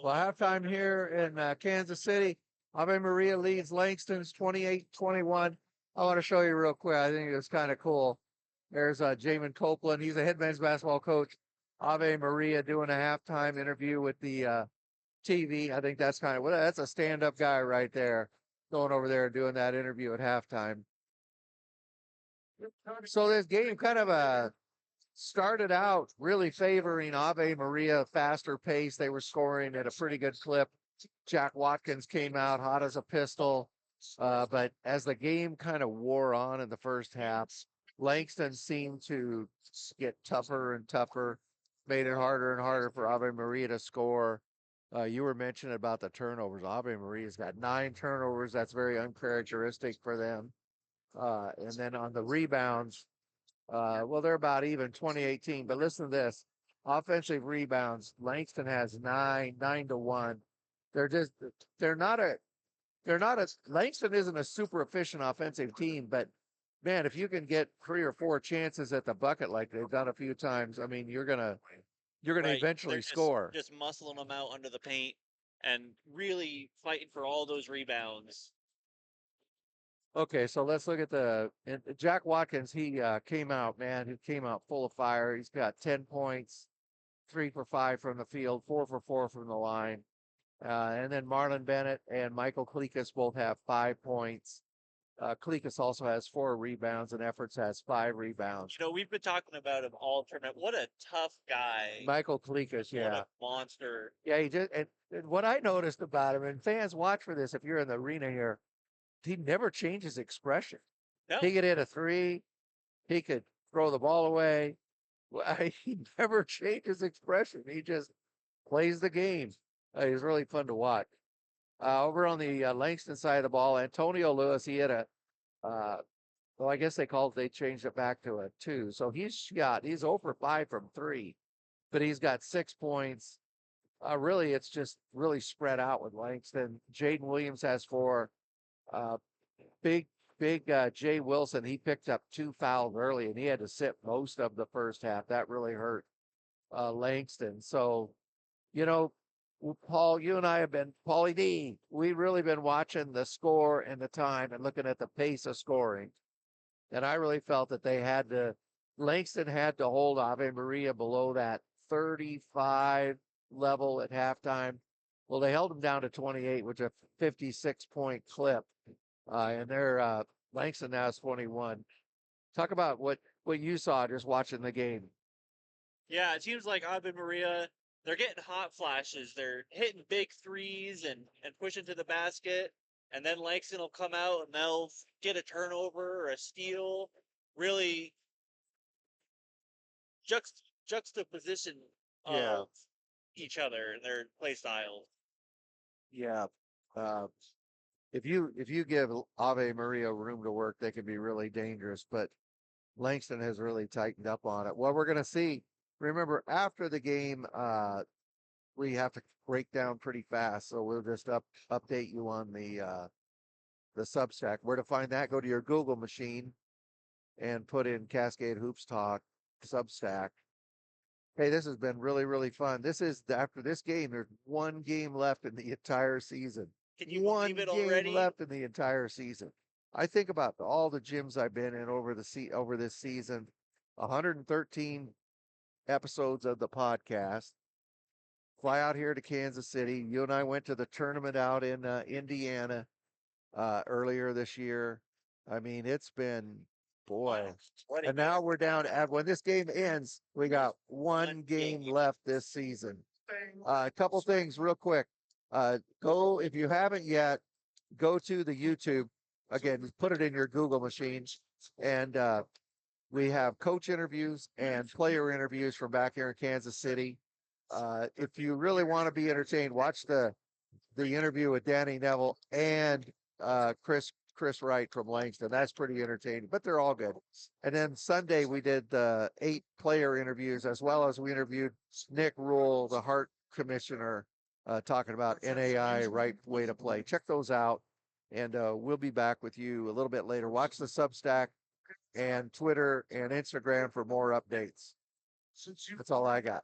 Well, halftime here in Kansas City. Ave Maria leads Langston's 28-21. I want to show you real quick. I think it's kind of cool. There's Jamin Copeland. He's a head men's basketball coach. Ave Maria doing a halftime interview with the TV. I think that's kind of that's a stand-up guy right there, going over there and doing that interview at halftime. So this game kind of started out really favoring Ave Maria, faster pace. They were scoring at a pretty good clip. Jack Watkins came out hot as a pistol. But as the game kind of wore on in the first half, Langston seemed to get tougher and tougher, made it harder and harder for Ave Maria to score. You were mentioning about the turnovers. Ave Maria's got 9 turnovers. That's very uncharacteristic for them. And then on the rebounds, well, they're about even 2018. But listen to this. Offensive rebounds, Langston has 9 to 1. They're just they're not a Langston isn't a super efficient offensive team, but man, if you can get 3 or 4 chances at the bucket like they've done a few times, I mean, you're gonna Right. eventually They're score. just muscling them out under the paint and really fighting for all those rebounds. Okay, so let's look at Jack Watkins. He came out, man. He came out full of fire. He's got 10 points, 3 for 5 from the field, 4 for 4 from the line. And then Marlon Bennett and Michael Klikas both have 5 points. Klikas also has 4 rebounds, and Efforts has 5 rebounds. We've been talking about him all tournament. What a tough guy. Michael Klikas, What yeah, a monster. yeah. He just and what I noticed about him, and fans watch for this if you're in the arena here, he never changes expression. No, He could hit a 3, he could throw the ball away. He never changes expression. He just plays the game. He's really fun to watch. Over on the Langston side of the ball, Antonio Lewis, he had well, I guess they changed it back to a 2. So he's over 5 from 3, but he's got 6 points. Really, it's just really spread out with Langston. Jaden Williams has 4. Uh, big, big Jay Wilson, he picked up 2 fouls early, and he had to sit most of the first half. That really hurt Langston. So, you know, Paul, you and I have been, Paulie D, we've really been watching the score and the time and looking at the pace of scoring. And I really felt that Langston had to hold Ave Maria below that 35 level at halftime. Well, they held them down to 28, which is a 56-point clip. And Langston now is 21. Talk about what you saw just watching the game. yeah, it seems like Ave Maria, they're getting hot flashes. They're hitting big threes and pushing to the basket. And then Langston will come out and they'll get a turnover or a steal. Really juxtaposition Yeah, of each other and their play styles. yeah. Uh, if you give Ave Maria room to work, they can be really dangerous. But Langston has really tightened up on it. Well, we're going to see. Remember, after the game, we have to break down pretty fast, so we'll just update you on the Substack. Where to find that? Go to your Google machine and put in Cascade Hoops Talk Substack. Hey, this has been really, really fun. This is after this game. There's one game left in the entire season. Can you One believe it game already? left in the entire season. I think about all the gyms I've been in over this season. 113 episodes of the podcast. Fly out here to Kansas City. You and I went to the tournament out in Indiana earlier this year. I mean, it's been boy. Wow. What a And now game. we're down at when this game ends, we got one game left this season. A couple things real quick. Go if you haven't yet, go to the YouTube. Again, put it in your Google machines. And we have coach interviews and player interviews from back here in Kansas City. If you really want to be entertained, watch the interview with Danny Neville and Chris Wright from Langston. That's pretty entertaining, but they're all good. And then Sunday we did the 8 player interviews, as well as we interviewed Nick Rule, the Hart commissioner, talking about NAI right way to play. Check those out, and we'll be back with you a little bit later. Watch the Substack and Twitter and Instagram for more updates. That's all I got.